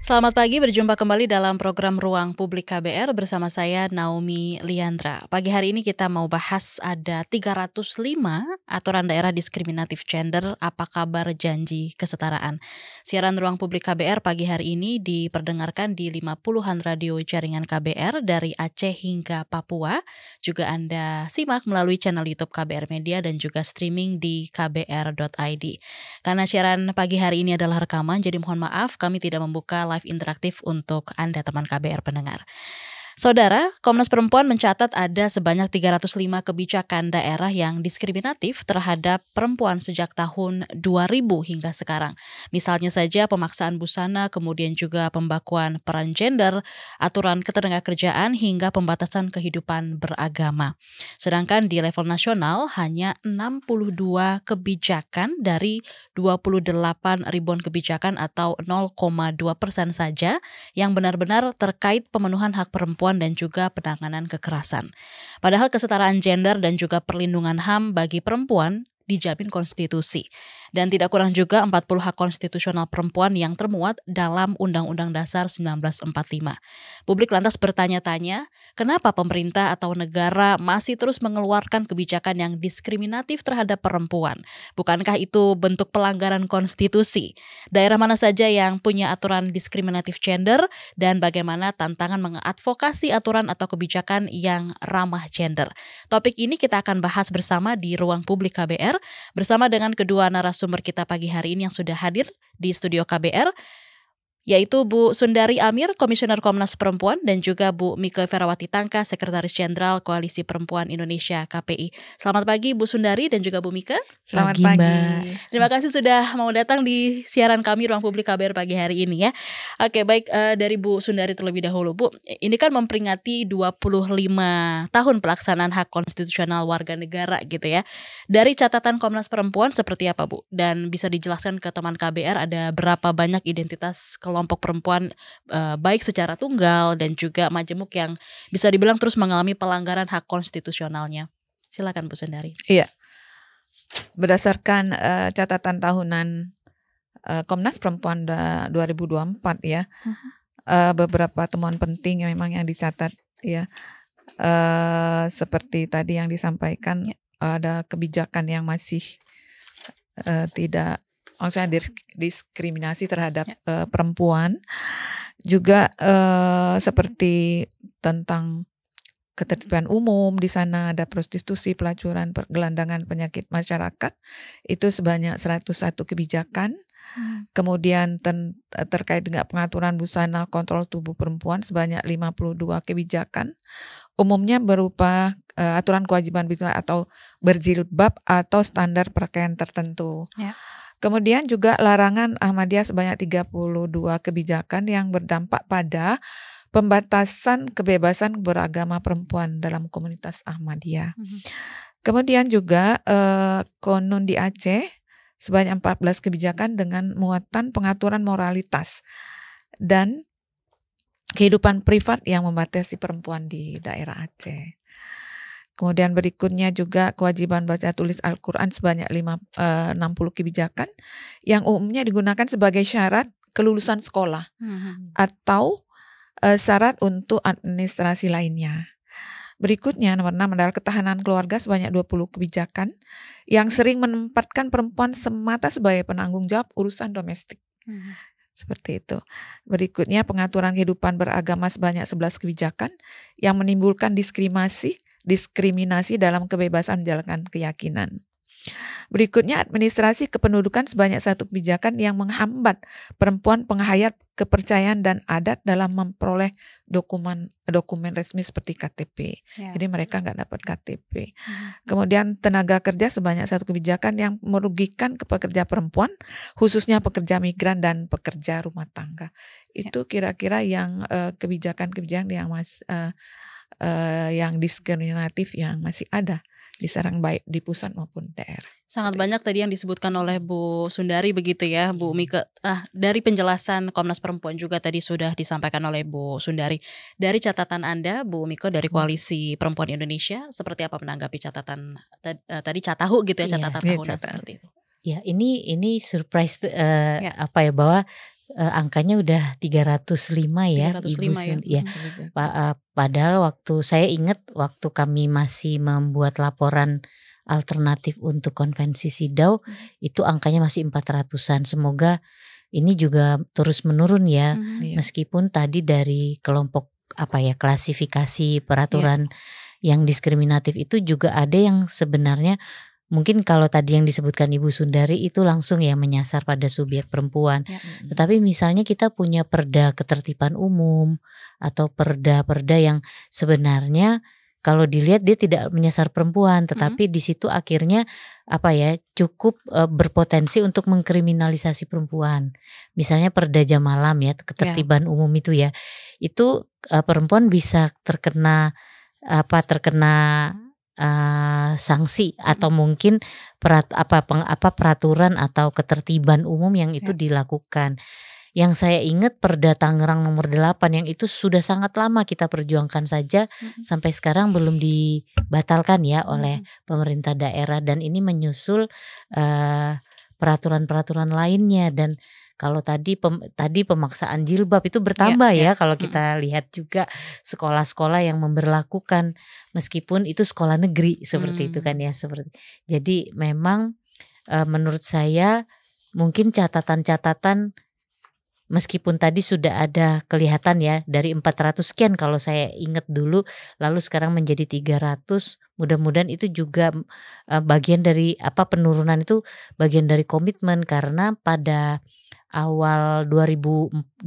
Selamat pagi, berjumpa kembali dalam program Ruang Publik KBR bersama saya Naomi Liandra. Pagi hari ini kita mau bahas ada 305 aturan daerah diskriminatif gender, apa kabar janji kesetaraan. Siaran Ruang Publik KBR pagi hari ini diperdengarkan di 50-an radio jaringan KBR dari Aceh hingga Papua. Juga Anda simak melalui channel YouTube KBR Media dan juga streaming di kbr.id. Karena siaran pagi hari ini adalah rekaman, jadi mohon maaf kami tidak membuka live interaktif untuk Anda teman KBR pendengar. Saudara, Komnas Perempuan mencatat ada sebanyak 305 kebijakan daerah yang diskriminatif terhadap perempuan sejak tahun 2000 hingga sekarang. Misalnya saja pemaksaan busana, kemudian juga pembakuan peran gender, aturan ketenagakerjaan hingga pembatasan kehidupan beragama. Sedangkan di level nasional hanya 62 kebijakan dari 28 ribuan kebijakan atau 0,2% saja yang benar-benar terkait pemenuhan hak perempuan dan juga penanganan kekerasan. Padahal kesetaraan gender dan juga perlindungan HAM bagi perempuan dijamin konstitusi. Dan tidak kurang juga 40 hak konstitusional perempuan yang termuat dalam Undang-Undang Dasar 1945. Publik lantas bertanya-tanya, kenapa pemerintah atau negara masih terus mengeluarkan kebijakan yang diskriminatif terhadap perempuan? Bukankah itu bentuk pelanggaran konstitusi? Daerah mana saja yang punya aturan diskriminatif gender dan bagaimana tantangan mengadvokasi aturan atau kebijakan yang ramah gender? Topik ini kita akan bahas bersama di Ruang Publik KBR bersama dengan kedua narasumber kita pagi hari ini yang sudah hadir di studio KBR, yaitu Bu Sundari Amir, Komisioner Komnas Perempuan, dan juga Bu Mike Ferawati Tangka, Sekretaris Jenderal Koalisi Perempuan Indonesia KPI. Selamat pagi Bu Sundari dan juga Bu Mike. Selamat pagi. Terima kasih sudah mau datang di siaran kami Ruang Publik KBR pagi hari ini ya. Oke, baik, dari Bu Sundari terlebih dahulu. Bu, ini kan memperingati 25 tahun pelaksanaan hak konstitusional warga negara gitu ya. Dari catatan Komnas Perempuan seperti apa Bu? Dan bisa dijelaskan ke teman KBR ada berapa banyak identitas kelompok perempuan baik secara tunggal dan juga majemuk yang bisa dibilang terus mengalami pelanggaran hak konstitusionalnya. Silakan Bu Sundari. Iya. Berdasarkan catatan tahunan Komnas Perempuan 2024 ya, beberapa temuan penting yang memang yang dicatat ya, seperti tadi yang disampaikan ada kebijakan yang masih tidak, maksudnya diskriminasi terhadap perempuan, juga seperti tentang ketertiban umum, di sana ada prostitusi, pelacuran, gelandangan penyakit masyarakat, itu sebanyak 101 kebijakan. Kemudian terkait dengan pengaturan busana kontrol tubuh perempuan sebanyak 52 kebijakan. Umumnya berupa aturan kewajiban atau berjilbab atau standar pakaian tertentu. Ya. Kemudian juga larangan Ahmadiyah sebanyak 32 kebijakan yang berdampak pada pembatasan kebebasan beragama perempuan dalam komunitas Ahmadiyah. Kemudian juga Konun di Aceh sebanyak 14 kebijakan dengan muatan pengaturan moralitas dan kehidupan privat yang membatasi perempuan di daerah Aceh. Kemudian berikutnya juga kewajiban baca tulis Al-Quran sebanyak 60 kebijakan yang umumnya digunakan sebagai syarat kelulusan sekolah atau syarat untuk administrasi lainnya. Berikutnya nomor 6 adalah ketahanan keluarga sebanyak 20 kebijakan yang sering menempatkan perempuan semata sebagai penanggung jawab urusan domestik. Seperti itu. Berikutnya pengaturan kehidupan beragama sebanyak 11 kebijakan yang menimbulkan diskriminasi dalam kebebasan menjalankan keyakinan. Berikutnya administrasi kependudukan sebanyak 1 kebijakan yang menghambat perempuan penghayat kepercayaan dan adat dalam memperoleh dokumen resmi seperti KTP. Jadi mereka nggak dapat KTP. Kemudian tenaga kerja sebanyak 1 kebijakan yang merugikan pekerja perempuan, khususnya pekerja migran dan pekerja rumah tangga. Itu kira-kira yang kebijakan-kebijakan yang diskriminatif yang masih ada di Serang, baik di pusat maupun daerah. Sangat banyak tadi yang disebutkan oleh Bu Sundari begitu ya, Bu Mike. Dari penjelasan Komnas Perempuan juga tadi sudah disampaikan oleh Bu Sundari. Dari catatan Anda, Bu Mike, dari Koalisi Perempuan Indonesia, seperti apa menanggapi catatan tadi Catahu gitu ya, catatan tahunan seperti itu? Ya, ini surprise bahwa angkanya udah 305 ya, 305 ya. Padahal waktu saya ingat waktu kami masih membuat laporan alternatif untuk konvensi SIDAW itu angkanya masih 400-an. Semoga ini juga terus menurun ya, meskipun tadi dari kelompok klasifikasi peraturan yang diskriminatif itu juga ada yang sebenarnya mungkin kalau tadi yang disebutkan Ibu Sundari itu langsung ya menyasar pada subjek perempuan. Tetapi misalnya kita punya perda ketertiban umum atau perda-perda yang sebenarnya kalau dilihat dia tidak menyasar perempuan, tetapi di situ akhirnya cukup berpotensi untuk mengkriminalisasi perempuan. Misalnya perda jam malam ya, ketertiban umum itu ya. Itu perempuan bisa terkena sanksi atau mungkin peraturan atau ketertiban umum yang itu dilakukan. Yang saya ingat Perda Tangerang nomor 8 yang itu sudah sangat lama kita perjuangkan saja sampai sekarang belum dibatalkan ya oleh pemerintah daerah, dan ini menyusul peraturan-peraturan lainnya. Dan kalau tadi pemaksaan jilbab itu bertambah ya kalau kita lihat juga sekolah-sekolah yang memberlakukan meskipun itu sekolah negeri seperti itu kan ya, jadi memang menurut saya mungkin catatan-catatan meskipun tadi sudah ada kelihatan ya dari 400 sekian kalau saya ingat dulu, lalu sekarang menjadi 300, mudah-mudahan itu juga bagian dari penurunan itu bagian dari komitmen, karena pada awal 2024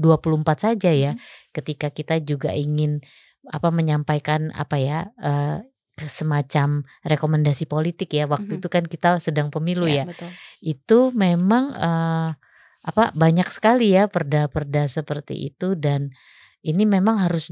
saja ya, ketika kita juga ingin menyampaikan semacam rekomendasi politik ya, waktu itu kan kita sedang pemilu ya, betul. Itu memang banyak sekali ya perda-perda seperti itu, dan ini memang harus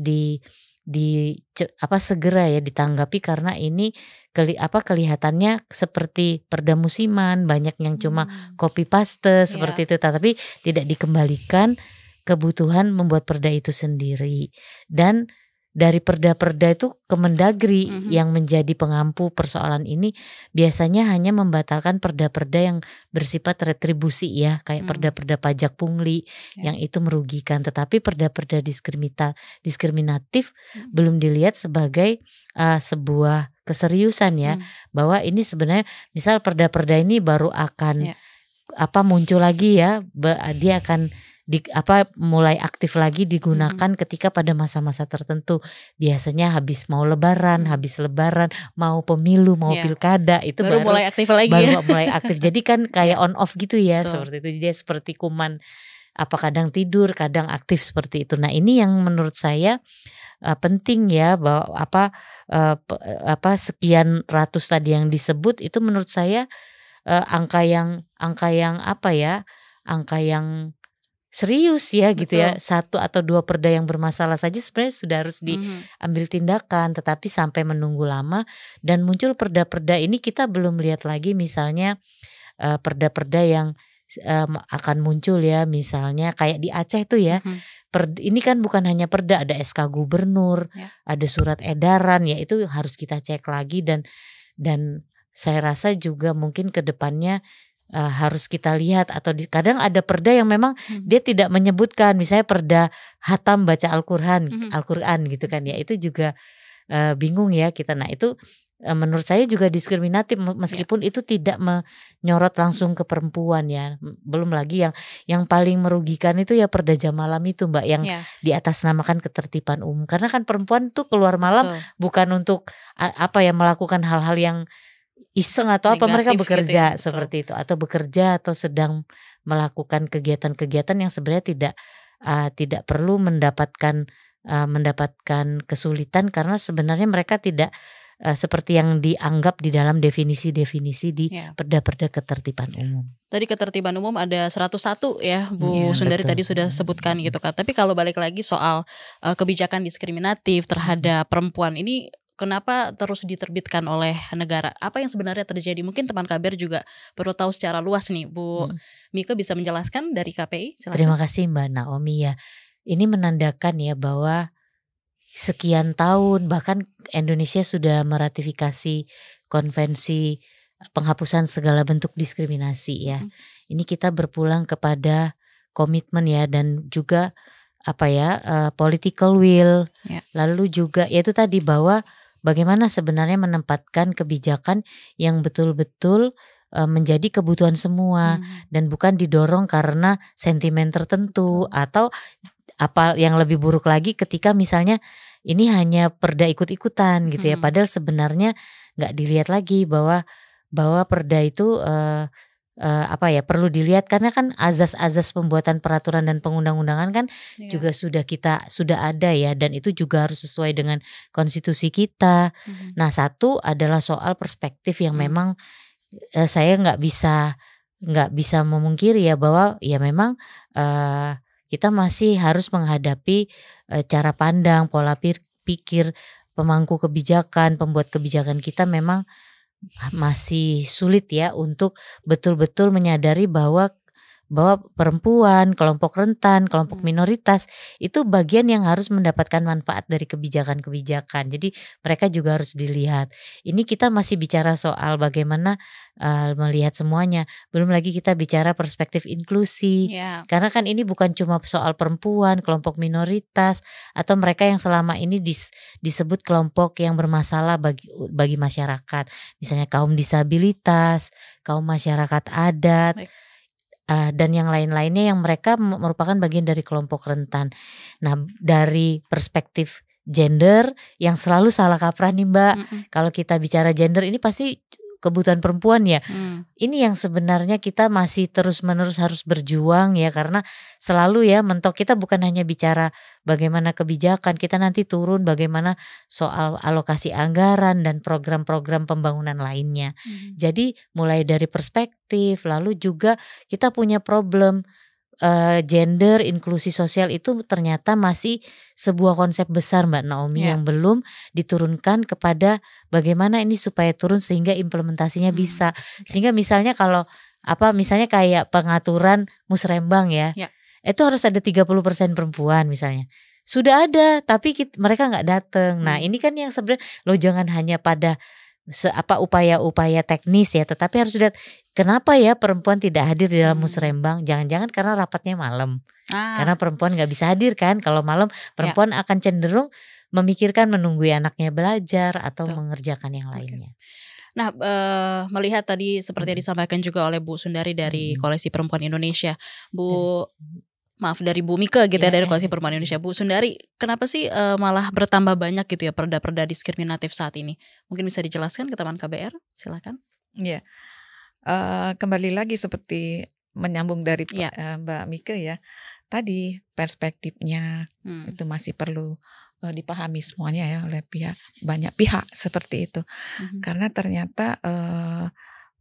segera ya ditanggapi, karena ini kelihatannya seperti perda musiman, banyak yang cuma copy paste seperti itu, tapi tidak dikembalikan kebutuhan membuat perda itu sendiri. Dan dari perda-perda itu Kemendagri yang menjadi pengampu persoalan ini biasanya hanya membatalkan perda-perda yang bersifat retribusi ya, kayak perda-perda pajak pungli yang itu merugikan. Tetapi perda-perda diskriminatif belum dilihat sebagai sebuah keseriusan ya, bahwa ini sebenarnya misal perda-perda ini baru akan muncul lagi ya, dia akan mulai aktif lagi digunakan ketika pada masa-masa tertentu, biasanya habis lebaran, mau pemilu, mau pilkada, itu baru mulai aktif lagi mulai aktif. Jadi kan kayak on off gitu ya, seperti itu. Jadi seperti kuman, kadang tidur, kadang aktif seperti itu. Nah, ini yang menurut saya penting ya, bahwa sekian ratus tadi yang disebut itu menurut saya angka yang serius ya. Betul. Gitu ya, 1 atau 2 perda yang bermasalah saja sebenarnya sudah harus diambil tindakan, tetapi sampai menunggu lama dan muncul perda-perda ini kita belum lihat lagi, misalnya perda-perda yang akan muncul ya, misalnya kayak di Aceh tuh ya. Ini kan bukan hanya perda, ada SK gubernur, ada surat edaran ya, itu harus kita cek lagi, dan saya rasa juga mungkin ke depannya harus kita lihat, atau kadang ada perda yang memang dia tidak menyebutkan, misalnya perda hatam baca Al-Quran gitu kan ya, itu juga bingung ya kita. Nah, itu menurut saya juga diskriminatif meskipun itu tidak menyorot langsung ke perempuan ya. Belum lagi yang paling merugikan itu ya perda jam malam itu Mbak, yang di atas namakan ketertiban umum, karena kan perempuan tuh keluar malam bukan untuk melakukan hal-hal yang iseng atau mereka bekerja gitu, seperti itu, atau bekerja atau sedang melakukan kegiatan-kegiatan yang sebenarnya tidak perlu mendapatkan kesulitan, karena sebenarnya mereka tidak seperti yang dianggap di dalam definisi-definisi di perda-perda ketertiban umum. Tadi ketertiban umum ada 101 ya, Bu Sundari betul. Tadi sudah sebutkan gitu kan. Tapi kalau balik lagi soal kebijakan diskriminatif terhadap perempuan ini, kenapa terus diterbitkan oleh negara? Apa yang sebenarnya terjadi? Mungkin teman KBR juga perlu tahu secara luas nih, Bu Mika bisa menjelaskan dari KPI? Silakan. Terima kasih Mbak Naomi ya. Ini menandakan ya bahwa sekian tahun bahkan Indonesia sudah meratifikasi konvensi penghapusan segala bentuk diskriminasi ya. Ini kita berpulang kepada komitmen ya, dan juga political will. Lalu juga yaitu tadi bahwa bagaimana sebenarnya menempatkan kebijakan yang betul-betul menjadi kebutuhan semua dan bukan didorong karena sentimen tertentu atau apa yang lebih buruk lagi ketika misalnya ini hanya perda ikut-ikutan gitu ya, padahal sebenarnya nggak dilihat lagi bahwa perda itu perlu dilihat, karena kan azas-azas pembuatan peraturan dan pengundang-undangan kan juga sudah ada ya, dan itu juga harus sesuai dengan konstitusi kita. Nah, satu adalah soal perspektif yang memang saya nggak bisa memungkiri ya, bahwa ya memang kita masih harus menghadapi cara pandang, pola pikir pemangku kebijakan, pembuat kebijakan kita memang masih sulit ya untuk betul-betul menyadari bahwa perempuan, kelompok rentan, kelompok minoritas itu bagian yang harus mendapatkan manfaat dari kebijakan-kebijakan. Jadi mereka juga harus dilihat. Ini kita masih bicara soal bagaimana melihat semuanya. Belum lagi kita bicara perspektif inklusi. Karena kan ini bukan cuma soal perempuan, kelompok minoritas, atau mereka yang selama ini disebut kelompok yang bermasalah bagi masyarakat. Misalnya kaum disabilitas, kaum masyarakat adat, dan yang lain-lainnya yang mereka merupakan bagian dari kelompok rentan. Nah, dari perspektif gender yang selalu salah kaprah nih Mbak, kalau kita bicara gender ini pasti kebutuhan perempuan ya. Ini yang sebenarnya kita masih terus-menerus harus berjuang ya, karena selalu ya mentok kita bukan hanya bicara bagaimana kebijakan, kita nanti turun bagaimana soal alokasi anggaran dan program-program pembangunan lainnya. Jadi mulai dari perspektif, lalu juga kita punya problem gender, inklusi sosial itu ternyata masih sebuah konsep besar Mbak Naomi yang belum diturunkan kepada bagaimana ini supaya turun sehingga implementasinya bisa. Sehingga misalnya kalau misalnya kayak pengaturan musrembang ya, itu harus ada 30% perempuan misalnya. Sudah ada tapi mereka nggak datang. Nah, ini kan yang sebenarnya jangan hanya pada upaya-upaya teknis ya, tetapi harus lihat kenapa ya perempuan tidak hadir di dalam musrembang. Jangan-jangan karena rapatnya malam, karena perempuan nggak bisa hadir kan. Kalau malam perempuan akan cenderung memikirkan menunggu anaknya belajar atau mengerjakan yang lainnya. Nah, melihat tadi seperti yang disampaikan juga oleh Bu Sundari dari Koalisi Perempuan Indonesia, dari Bu Mika gitu ya, dari Koalisi Perempuan Indonesia. Bu Sundari, kenapa sih malah bertambah banyak gitu ya perda-perda diskriminatif saat ini? Mungkin bisa dijelaskan ke teman KBR, silakan. Iya, kembali lagi seperti menyambung dari Mbak Mika ya, tadi perspektifnya itu masih perlu dipahami semuanya ya oleh banyak pihak seperti itu. Karena ternyata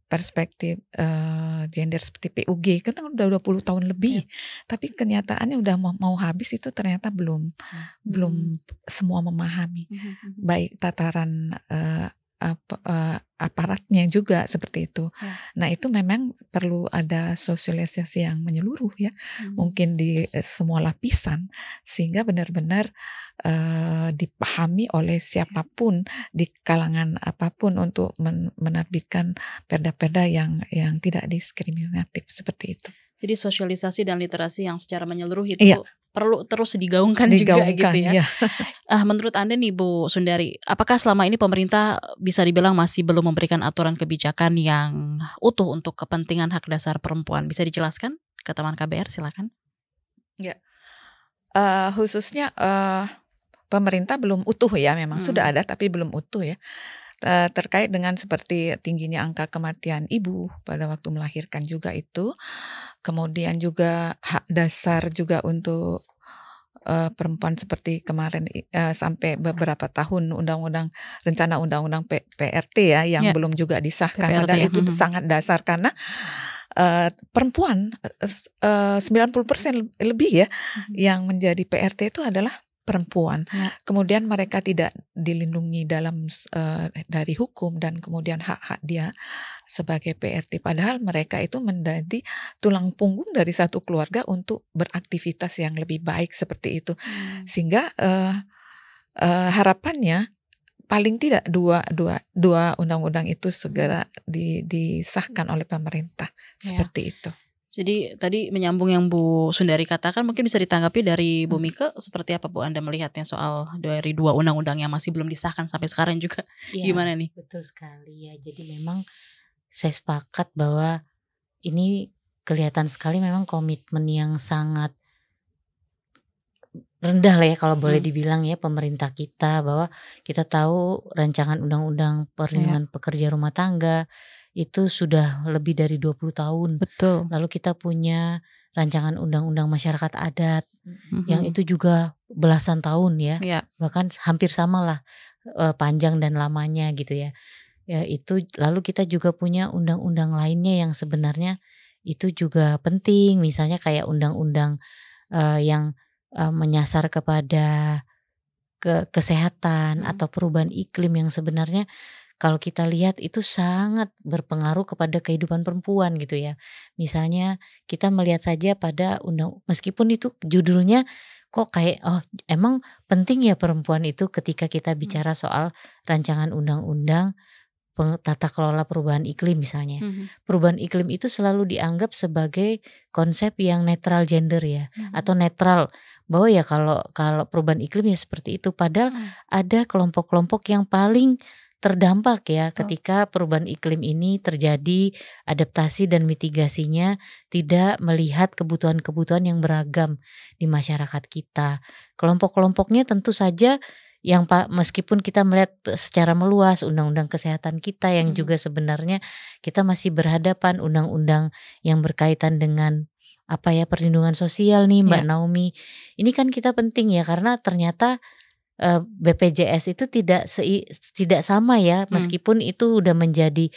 perspektif gender seperti PUG kan udah 20 tahun lebih, tapi kenyataannya udah mau habis itu ternyata belum semua memahami, baik tataran aparatnya juga seperti itu. Nah, itu memang perlu ada sosialisasi yang menyeluruh ya, mungkin di semua lapisan sehingga benar-benar dipahami oleh siapapun di kalangan apapun untuk menerbitkan perda-perda yang tidak diskriminatif seperti itu. Jadi sosialisasi dan literasi yang secara menyeluruh itu perlu terus digaungkan juga gitu ya. Menurut Anda nih Bu Sundari, apakah selama ini pemerintah bisa dibilang masih belum memberikan aturan kebijakan yang utuh untuk kepentingan hak dasar perempuan? Bisa dijelaskan ke teman KBR, silakan. Ya, khususnya pemerintah belum utuh ya, memang sudah ada tapi belum utuh ya. Terkait dengan seperti tingginya angka kematian ibu pada waktu melahirkan juga itu, kemudian juga hak dasar juga untuk perempuan seperti kemarin sampai beberapa tahun rencana undang-undang PRT ya yang belum juga disahkan, padahal itu sangat dasar karena perempuan 90% lebih ya yang menjadi PRT itu adalah perempuan. Kemudian mereka tidak dilindungi dari hukum dan kemudian hak-hak dia sebagai PRT. Padahal mereka itu menjadi tulang punggung dari satu keluarga untuk beraktivitas yang lebih baik seperti itu. Sehingga harapannya paling tidak dua undang-undang itu segera disahkan oleh pemerintah seperti itu. Jadi tadi menyambung yang Bu Sundari katakan, mungkin bisa ditanggapi dari Bu Mika, seperti apa Bu Anda melihatnya soal dari 2 undang-undang yang masih belum disahkan sampai sekarang juga, Iya, gimana nih? betul sekali ya. Jadi memang saya sepakat bahwa ini kelihatan sekali memang komitmen yang sangat rendah lah ya kalau boleh dibilang ya pemerintah kita, bahwa kita tahu rancangan undang-undang perlindungan pekerja rumah tangga itu sudah lebih dari 20 tahun. Betul. Lalu kita punya rancangan undang-undang masyarakat adat yang itu juga belasan tahun ya. Bahkan hampir sama lah panjang dan lamanya gitu ya. Ya itu, lalu kita juga punya undang-undang lainnya yang sebenarnya itu juga penting, misalnya kayak undang-undang yang menyasar kepada kesehatan atau perubahan iklim yang sebenarnya kalau kita lihat itu sangat berpengaruh kepada kehidupan perempuan gitu ya. Misalnya kita melihat saja pada meskipun itu judulnya kok kayak emang penting ya perempuan itu, ketika kita bicara soal rancangan undang-undang tata kelola perubahan iklim misalnya. Perubahan iklim itu selalu dianggap sebagai konsep yang netral gender ya, atau netral, bahwa ya kalau perubahan iklim ya seperti itu. Padahal ada kelompok-kelompok yang paling terdampak ya ketika perubahan iklim ini terjadi, adaptasi dan mitigasinya tidak melihat kebutuhan-kebutuhan yang beragam di masyarakat kita. Kelompok-kelompoknya tentu saja yang meskipun kita melihat secara meluas undang-undang kesehatan kita yang juga sebenarnya kita masih berhadapan undang-undang yang berkaitan dengan perlindungan sosial nih Mbak Naomi. Ini kan kita penting ya, karena ternyata BPJS itu tidak sama ya, meskipun itu udah menjadi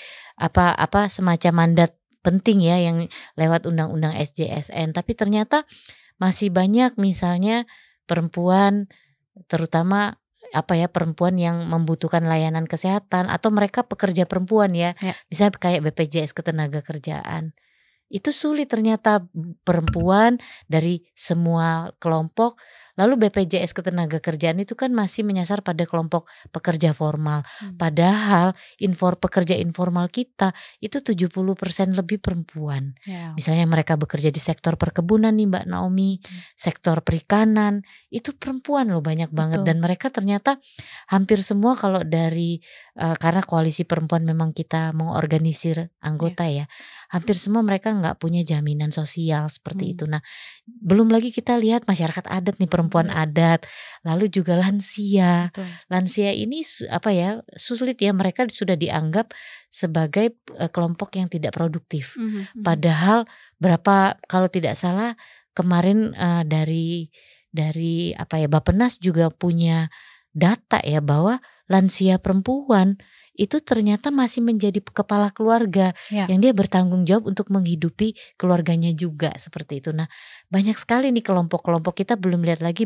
semacam mandat penting ya yang lewat undang-undang SJSN, tapi ternyata masih banyak misalnya perempuan, terutama perempuan yang membutuhkan layanan kesehatan atau mereka pekerja perempuan ya. Misalnya kayak BPJS Ketenagakerjaan. Itu sulit ternyata perempuan dari semua kelompok. Lalu BPJS Ketenagakerjaan itu kan masih menyasar pada kelompok pekerja formal. Padahal pekerja informal kita itu 70% lebih perempuan. Misalnya mereka bekerja di sektor perkebunan nih Mbak Naomi, sektor perikanan, itu perempuan loh banyak banget. Dan mereka ternyata hampir semua kalau dari karena koalisi perempuan memang kita mengorganisir anggota ya, hampir semua mereka nggak punya jaminan sosial seperti itu. Nah, belum lagi kita lihat masyarakat adat nih, perempuan adat, lalu juga lansia. Lansia ini sulit ya, mereka sudah dianggap sebagai kelompok yang tidak produktif. Padahal kalau tidak salah kemarin dari Bappenas juga punya data ya bahwa lansia perempuan itu ternyata masih menjadi kepala keluarga yang dia bertanggung jawab untuk menghidupi keluarganya juga seperti itu. Nah, banyak sekali nih kelompok-kelompok, kita belum lihat lagi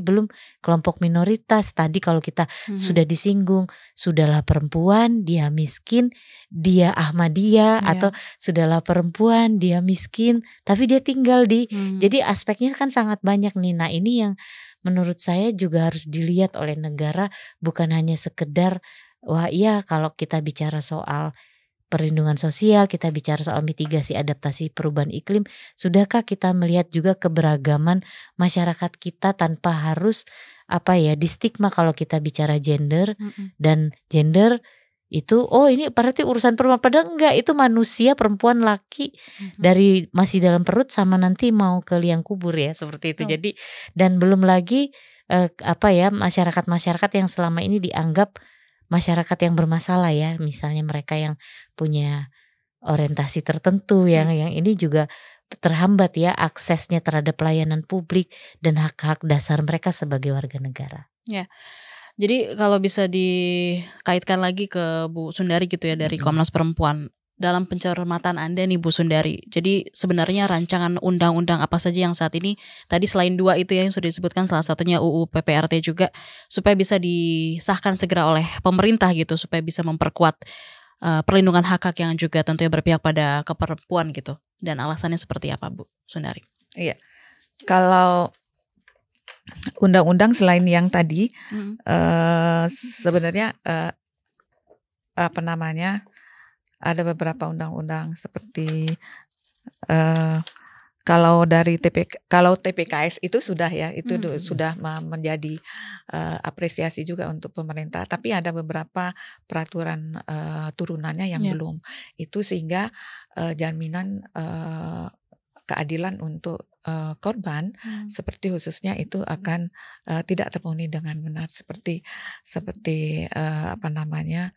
kelompok minoritas. Tadi kalau kita sudah disinggung, sudahlah perempuan dia miskin, dia Ahmadiyah, atau sudahlah perempuan dia miskin tapi dia tinggal di jadi aspeknya kan sangat banyak nih. Nah, ini yang menurut saya juga harus dilihat oleh negara, bukan hanya sekedar wah iya kalau kita bicara soal perlindungan sosial, kita bicara soal mitigasi adaptasi perubahan iklim, sudahkah kita melihat juga keberagaman masyarakat kita tanpa harus di stigma kalau kita bicara gender. Dan gender itu ini berarti urusan perempuan, padahal enggak, itu manusia, perempuan laki dari masih dalam perut sama nanti mau ke liang kubur ya seperti itu. Jadi dan belum lagi masyarakat-masyarakat yang selama ini dianggap masyarakat yang bermasalah ya, misalnya mereka yang punya orientasi tertentu yang ini juga terhambat ya aksesnya terhadap pelayanan publik dan hak-hak dasar mereka sebagai warga negara. Ya. Jadi kalau bisa dikaitkan lagi ke Bu Sundari gitu ya, dari Komnas Perempuan, dalam pencermatan Anda nih Bu Sundari, jadi sebenarnya rancangan undang-undang apa saja yang saat ini, tadi selain 2 itu ya yang sudah disebutkan, salah satunya UU PPRT juga, supaya bisa disahkan segera oleh pemerintah gitu, supaya bisa memperkuat perlindungan hak-hak yang juga tentunya berpihak pada keperempuan gitu. Dan alasannya seperti apa Bu Sundari? Iya, kalau undang-undang selain yang tadi sebenarnya ada beberapa undang-undang seperti kalau dari kalau TPKS itu sudah ya, itu sudah menjadi apresiasi juga untuk pemerintah. Tapi ada beberapa peraturan turunannya yang belum. Itu sehingga jaminan keadilan untuk korban seperti khususnya itu akan tidak terpenuhi dengan benar, seperti apa namanya,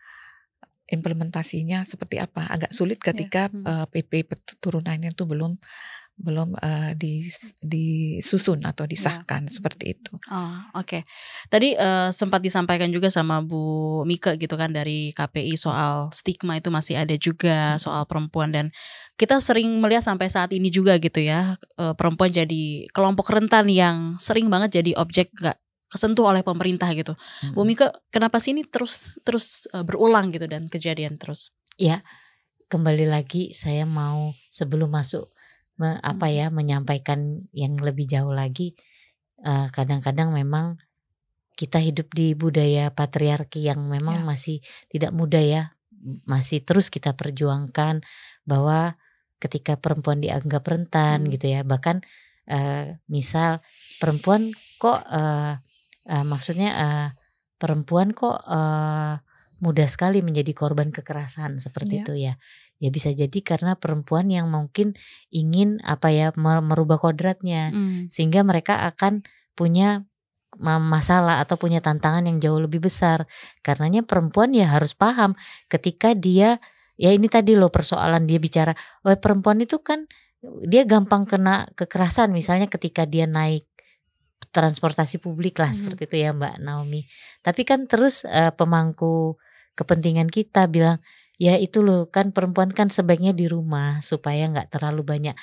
implementasinya seperti apa, agak sulit ketika PP turunannya itu belum disusun atau disahkan seperti itu. Oke. Tadi sempat disampaikan juga sama Bu Mika gitu kan dari KPI soal stigma itu masih ada juga soal perempuan, dan kita sering melihat sampai saat ini juga gitu ya, perempuan jadi kelompok rentan yang sering banget jadi objek gak kesentuh oleh pemerintah gitu. Bu Mika, kenapa sih ini terus berulang gitu dan kejadian terus? Ya, kembali lagi saya mau sebelum masuk menyampaikan yang lebih jauh lagi, kadang-kadang memang kita hidup di budaya patriarki yang memang masih tidak mudah ya, masih terus kita perjuangkan bahwa ketika perempuan dianggap rentan gitu ya, bahkan misal perempuan kok perempuan kok mudah sekali menjadi korban kekerasan seperti itu ya. Ya bisa jadi karena perempuan yang mungkin ingin merubah kodratnya, sehingga mereka akan punya masalah atau punya tantangan yang jauh lebih besar. Karenanya perempuan ya harus paham ketika dia, ya ini tadi loh persoalan dia bicara, perempuan itu kan dia gampang kena kekerasan misalnya ketika dia naik transportasi publik lah seperti itu ya Mbak Naomi. Tapi kan terus pemangku kepentingan kita bilang, ya itu loh kan perempuan kan sebaiknya di rumah supaya nggak terlalu banyak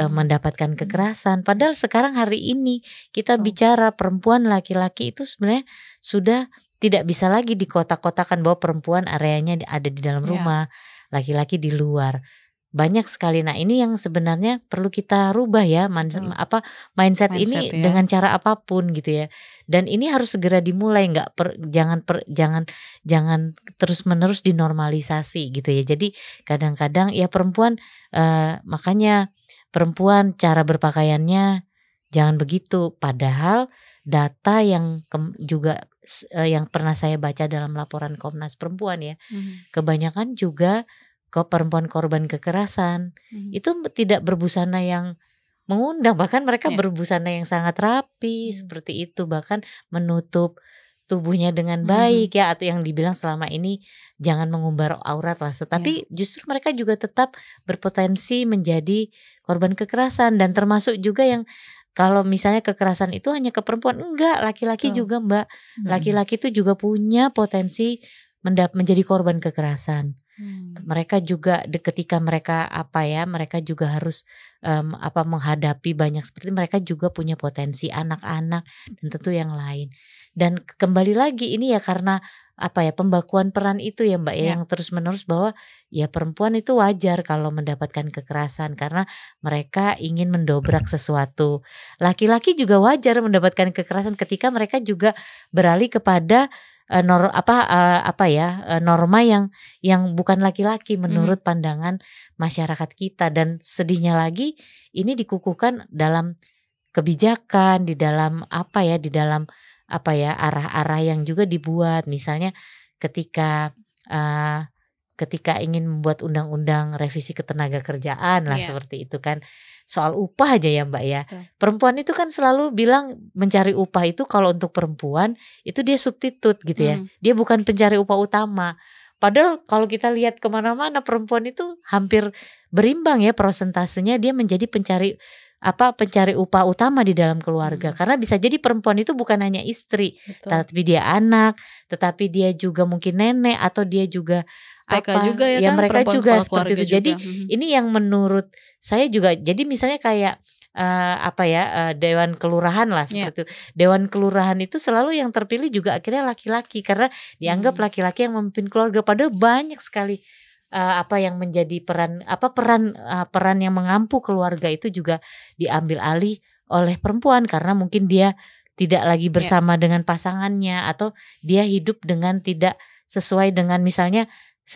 mendapatkan kekerasan. Padahal sekarang hari ini kita bicara perempuan laki-laki itu sebenarnya sudah tidak bisa lagi dikotak-kotakan bahwa perempuan areanya ada di dalam rumah, laki-laki di luar. Banyak sekali. Nah ini yang sebenarnya perlu kita rubah ya, mindset ini ya, dengan cara apapun gitu ya. Dan ini harus segera dimulai, jangan terus menerus dinormalisasi gitu ya. Jadi kadang-kadang ya perempuan, makanya perempuan cara berpakaiannya jangan begitu. Padahal data yang juga yang pernah saya baca dalam laporan Komnas Perempuan ya, kebanyakan juga perempuan korban kekerasan itu tidak berbusana yang mengundang, bahkan mereka berbusana yang sangat rapi seperti itu, bahkan menutup tubuhnya dengan baik ya, atau yang dibilang selama ini jangan mengumbar aurat lah, tapi justru mereka juga tetap berpotensi menjadi korban kekerasan. Dan termasuk juga yang kalau misalnya kekerasan itu hanya ke perempuan, enggak, laki-laki juga Mbak, laki-laki itu juga punya potensi menjadi korban kekerasan. Mereka juga ketika mereka mereka juga harus menghadapi banyak seperti, mereka juga punya potensi anak-anak dan tentu yang lain. Dan kembali lagi ini ya karena pembakuan peran itu ya Mbak yang terus menerus bahwa ya perempuan itu wajar kalau mendapatkan kekerasan karena mereka ingin mendobrak sesuatu. Laki-laki juga wajar mendapatkan kekerasan ketika mereka juga beralih kepada norma yang bukan laki-laki menurut pandangan masyarakat kita. Dan sedihnya lagi ini dikukuhkan dalam kebijakan, di dalam arah-arah yang juga dibuat. Misalnya ketika ingin membuat undang-undang revisi ketenaga kerjaan lah seperti itu kan, soal upah aja ya Mbak ya. Perempuan itu kan selalu bilang mencari upah itu kalau untuk perempuan itu dia substitut gitu ya. Dia bukan pencari upah utama. Padahal kalau kita lihat kemana-mana perempuan itu hampir berimbang ya persentasenya, dia menjadi pencari upah utama di dalam keluarga. Karena bisa jadi perempuan itu bukan hanya istri, tapi dia anak, tetapi dia juga mungkin nenek, atau dia juga juga ya kan, mereka juga seperti itu. Juga. Jadi ini yang menurut saya juga, jadi misalnya kayak dewan kelurahan lah seperti itu. Dewan kelurahan itu selalu yang terpilih juga akhirnya laki-laki karena dianggap laki-laki yang memimpin keluarga. Padahal banyak sekali yang menjadi peran yang mengampu keluarga itu juga diambil alih oleh perempuan karena mungkin dia tidak lagi bersama dengan pasangannya, atau dia hidup dengan tidak sesuai dengan misalnya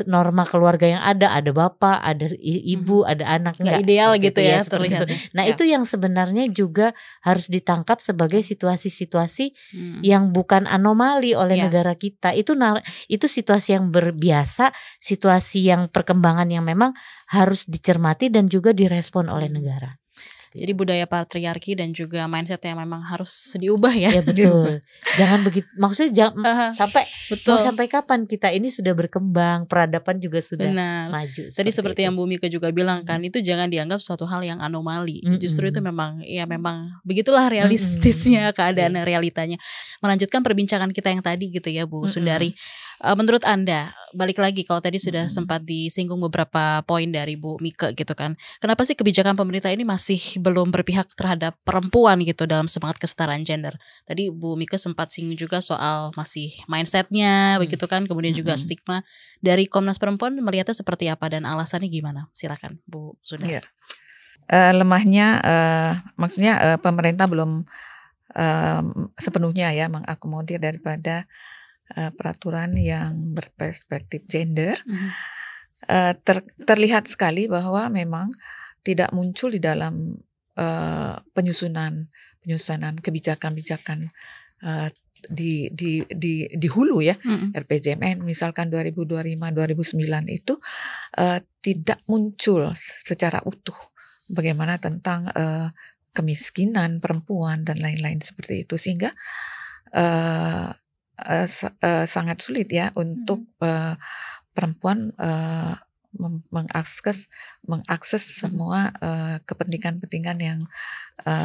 norma keluarga yang ada bapak, ada ibu, ada anak, nggak ideal seperti gitu itu ya seperti itu. terlihatnya. Nah itu yang sebenarnya juga harus ditangkap sebagai situasi-situasi yang bukan anomali oleh negara kita. Itu situasi yang berbiasa, situasi yang perkembangan yang memang harus dicermati dan juga direspon oleh negara. Jadi budaya patriarki dan juga mindset yang memang harus diubah ya. Ya betul. Jangan begitu. Maksudnya sampai betul. mau sampai kapan kita ini sudah berkembang, peradaban juga sudah maju. Tadi seperti yang Bu Mika juga bilang kan, itu jangan dianggap suatu hal yang anomali. Justru itu memang begitulah realistisnya keadaan realitanya. Melanjutkan perbincangan kita yang tadi gitu ya Bu Sundari. Menurut Anda, balik lagi kalau tadi sudah sempat disinggung beberapa poin dari Bu Mika gitu kan. Kenapa sih kebijakan pemerintah ini masih belum berpihak terhadap perempuan gitu dalam semangat kesetaraan gender? Tadi Bu Mika sempat singgung juga soal masih mindsetnya begitu kan. Kemudian juga stigma. Dari Komnas Perempuan melihatnya seperti apa dan alasannya gimana? Silakan Bu Sundari. Lemahnya maksudnya pemerintah belum sepenuhnya ya mengakomodir daripada peraturan yang berperspektif gender. Terlihat sekali bahwa memang tidak muncul di dalam penyusunan kebijakan-kebijakan di hulu ya. RPJMN misalkan 2025-2009 itu tidak muncul secara utuh bagaimana tentang kemiskinan perempuan dan lain-lain seperti itu, sehingga sangat sulit ya untuk perempuan mengakses semua kepentingan-kepentingan yang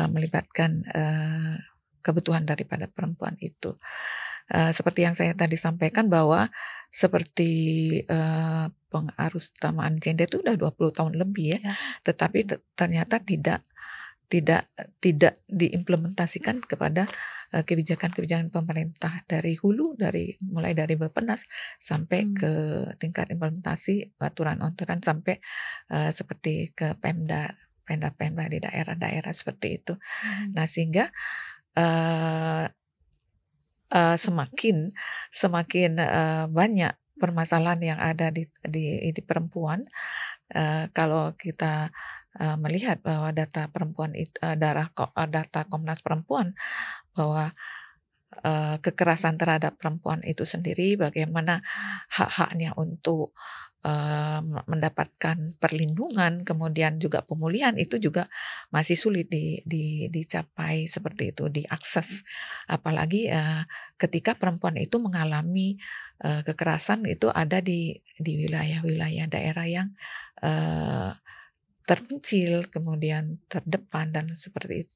melibatkan kebutuhan daripada perempuan itu. Seperti yang saya tadi sampaikan bahwa seperti pengarus utamaan gender itu udah 20 tahun lebih ya. Tetapi ternyata tidak diimplementasikan kepada kebijakan-kebijakan pemerintah dari hulu, mulai dari Bappenas sampai ke tingkat implementasi aturan-aturan sampai seperti ke Pemda di daerah-daerah seperti itu. Nah sehingga semakin banyak permasalahan yang ada di perempuan. Kalau kita melihat bahwa data perempuan itu, data Komnas Perempuan bahwa kekerasan terhadap perempuan itu sendiri, bagaimana hak-haknya untuk mendapatkan perlindungan, kemudian juga pemulihan itu juga masih sulit dicapai seperti itu, diakses. Apalagi ketika perempuan itu mengalami kekerasan itu ada di wilayah-wilayah daerah yang terpencil, kemudian terdepan dan seperti itu,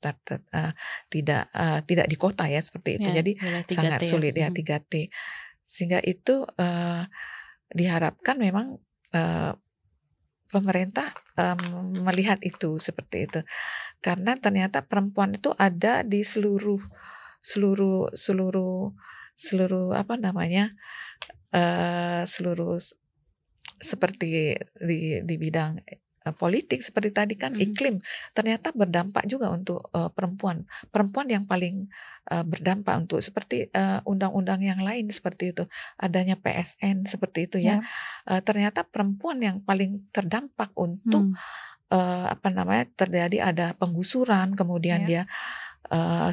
tidak di kota ya seperti itu. Jadi sangat sulit ya 3T. Sehingga itu diharapkan memang pemerintah melihat itu seperti itu. Karena ternyata perempuan itu ada di seluruh apa namanya? Seluruh seperti di bidang politik seperti tadi kan, iklim ternyata berdampak juga untuk perempuan yang paling berdampak untuk seperti undang-undang yang lain seperti itu, adanya PSN seperti itu ya. Ternyata perempuan yang paling terdampak untuk terjadi ada penggusuran, kemudian dia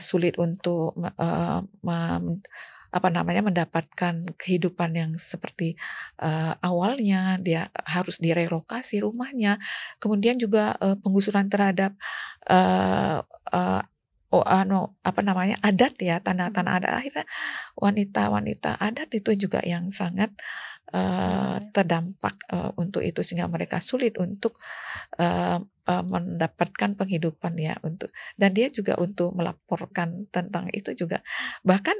sulit untuk mendapatkan kehidupan yang seperti awalnya, dia harus direlokasi rumahnya, kemudian juga penggusuran terhadap adat ya, tanah-tanah adat. Akhirnya wanita-wanita adat itu juga yang sangat terdampak untuk itu, sehingga mereka sulit untuk mendapatkan penghidupan ya, dan dia juga untuk melaporkan tentang itu juga, bahkan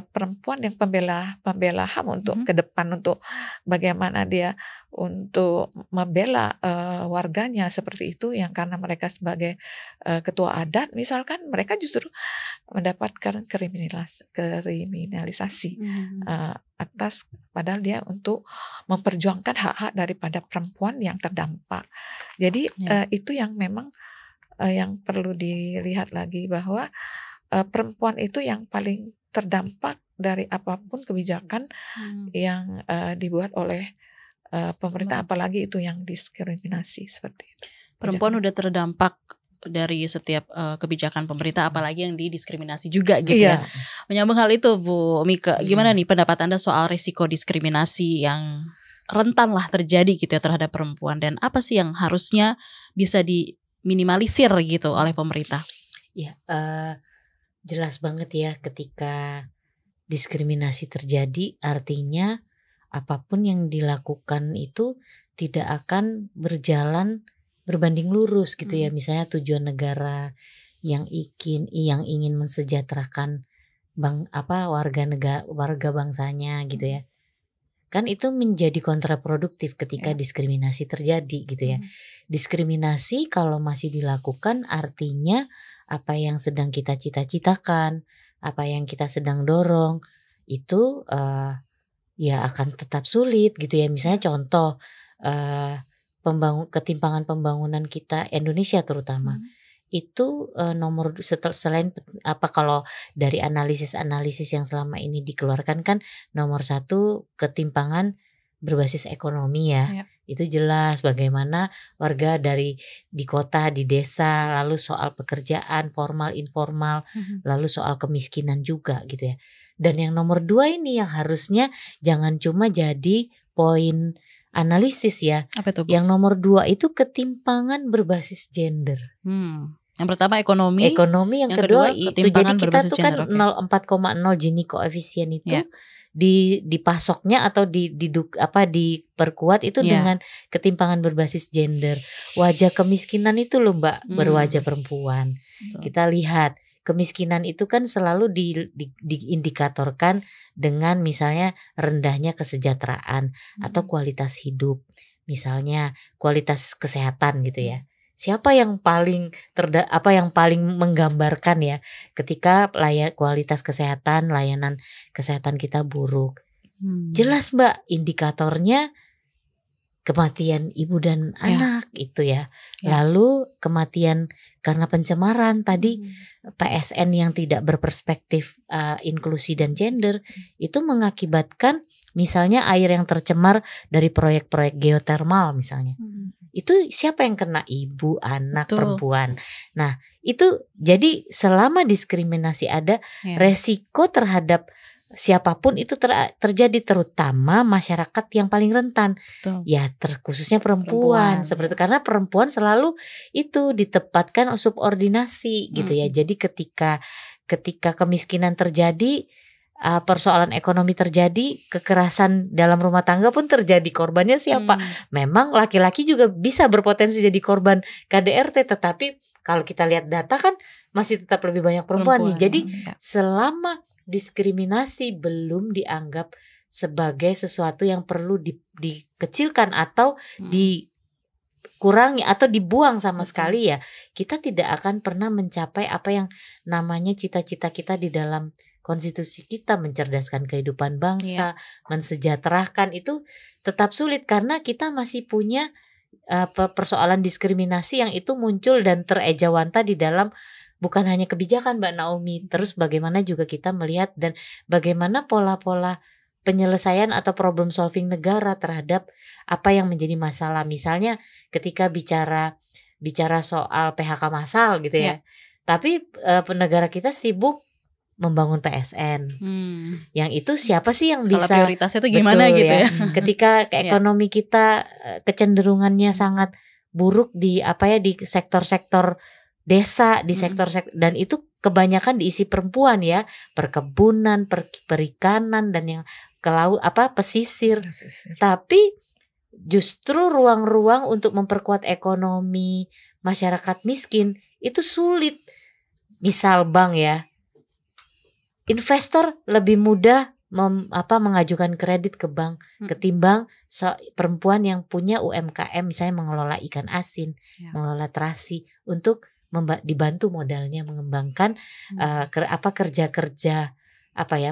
perempuan yang pembela HAM untuk ke depan, untuk bagaimana dia untuk membela warganya seperti itu, yang karena mereka sebagai ketua adat misalkan, mereka justru mendapatkan kriminalisasi atas, padahal dia untuk memperjuangkan hak-hak daripada perempuan yang terdampak. Jadi itu yang memang yang perlu dilihat lagi, bahwa perempuan itu yang paling terdampak dari apapun kebijakan yang dibuat oleh pemerintah, apalagi itu yang diskriminasi seperti itu. Perempuan udah terdampak dari setiap kebijakan pemerintah, apalagi yang didiskriminasi juga gitu ya. Menyambung hal itu Bu Mika, gimana nih pendapat Anda soal risiko diskriminasi yang rentan lah terjadi gitu ya terhadap perempuan, dan apa sih yang harusnya bisa diminimalisir gitu oleh pemerintah? Ya, jelas banget ya ketika diskriminasi terjadi, artinya apapun yang dilakukan itu tidak akan berjalan berbanding lurus gitu ya. Misalnya tujuan negara yang ingin mensejahterakan warga bangsanya gitu ya. Kan itu menjadi kontraproduktif ketika diskriminasi terjadi gitu ya. Diskriminasi kalau masih dilakukan artinya apa yang sedang kita cita-citakan, apa yang kita sedang dorong itu ya akan tetap sulit gitu ya. Misalnya contoh ketimpangan pembangunan kita Indonesia terutama itu selain kalau dari analisis yang selama ini dikeluarkan kan nomor 1 ketimpangan berbasis ekonomi ya. Itu jelas bagaimana warga di kota, di desa, lalu soal pekerjaan formal informal, lalu soal kemiskinan juga gitu ya. Dan yang nomor 2 ini yang harusnya jangan cuma jadi poin analisis ya. Apa itu, Bu? Yang nomor 2 itu ketimpangan berbasis gender. Yang pertama ekonomi, yang kedua itu. Jadi kita tuh kan 4,0 Gini koefisien itu dipasoknya atau diperkuat itu dengan ketimpangan berbasis gender. Wajah kemiskinan itu loh Mbak, berwajah perempuan. Kita lihat kemiskinan itu kan selalu diindikatorkan dengan misalnya rendahnya kesejahteraan atau kualitas hidup, misalnya kualitas kesehatan gitu ya. Siapa yang paling menggambarkan ya ketika kualitas kesehatan, layanan kesehatan kita buruk? Jelas Mbak, indikatornya kematian ibu dan anak itu ya. Lalu kematian karena pencemaran tadi, PSN yang tidak berperspektif inklusi dan gender itu mengakibatkan misalnya air yang tercemar dari proyek-proyek geotermal misalnya. Itu siapa yang kena? Ibu, anak, perempuan. Nah, itu jadi selama diskriminasi ada, resiko terhadap siapapun itu terjadi, terutama masyarakat yang paling rentan. Ya khususnya perempuan seperti itu, karena perempuan selalu itu ditempatkan subordinasi gitu ya. Jadi ketika kemiskinan terjadi, persoalan ekonomi terjadi, kekerasan dalam rumah tangga pun terjadi, korbannya siapa? Memang laki-laki juga bisa berpotensi jadi korban KDRT, tetapi kalau kita lihat data kan masih tetap lebih banyak perempuan nih. Jadi selama diskriminasi belum dianggap sebagai sesuatu yang perlu dikecilkan atau dikurangi atau dibuang sama sekali ya, kita tidak akan pernah mencapai apa yang namanya cita-cita kita di dalam konstitusi kita, mencerdaskan kehidupan bangsa, mensejahterakan, itu tetap sulit karena kita masih punya persoalan diskriminasi yang itu muncul dan terejawanta di dalam bukan hanya kebijakan Mbak Naomi, terus bagaimana juga kita melihat dan bagaimana pola-pola penyelesaian atau problem solving negara terhadap apa yang menjadi masalah. Misalnya ketika bicara soal PHK massal gitu ya. Tapi negara kita sibuk membangun PSN. Yang itu siapa sih yang skala bisa prioritasnya itu gimana gitu ya. Ketika ekonomi kita kecenderungannya sangat buruk di sektor-sektor desa, di sektor-sektor, dan itu kebanyakan diisi perempuan ya, perkebunan, perikanan dan yang ke laut pesisir. Tapi justru ruang-ruang untuk memperkuat ekonomi masyarakat miskin itu sulit. Misal bank ya, investor lebih mudah mengajukan kredit ke bank ketimbang perempuan yang punya UMKM misalnya mengelola ikan asin, mengelola terasi, untuk dibantu modalnya mengembangkan kerja-kerja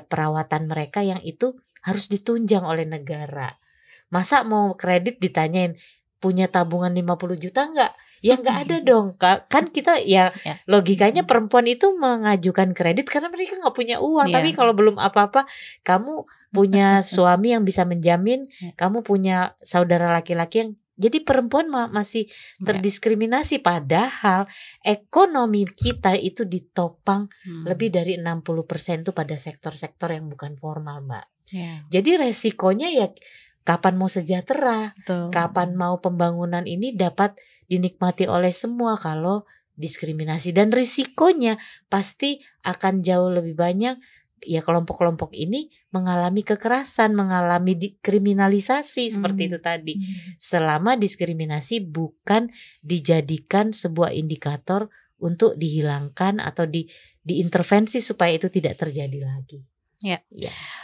perawatan mereka yang itu harus ditunjang oleh negara. Masa mau kredit ditanyain punya tabungan 50 juta enggak? Ya nggak ada dong. Kan kita ya logikanya perempuan itu mengajukan kredit karena mereka nggak punya uang. Tapi kalau belum apa-apa, kamu punya suami yang bisa menjamin, kamu punya saudara laki-laki yang, jadi perempuan masih terdiskriminasi. Padahal ekonomi kita itu ditopang lebih dari 60% itu pada sektor-sektor yang bukan formal, Mbak. Jadi resikonya ya kapan mau sejahtera, kapan mau pembangunan ini dapat dinikmati oleh semua kalau diskriminasi. Dan risikonya pasti akan jauh lebih banyak. Ya kelompok-kelompok ini mengalami kekerasan, mengalami kriminalisasi seperti itu tadi. Selama diskriminasi bukan dijadikan sebuah indikator untuk dihilangkan atau diintervensi supaya itu tidak terjadi lagi. Ya.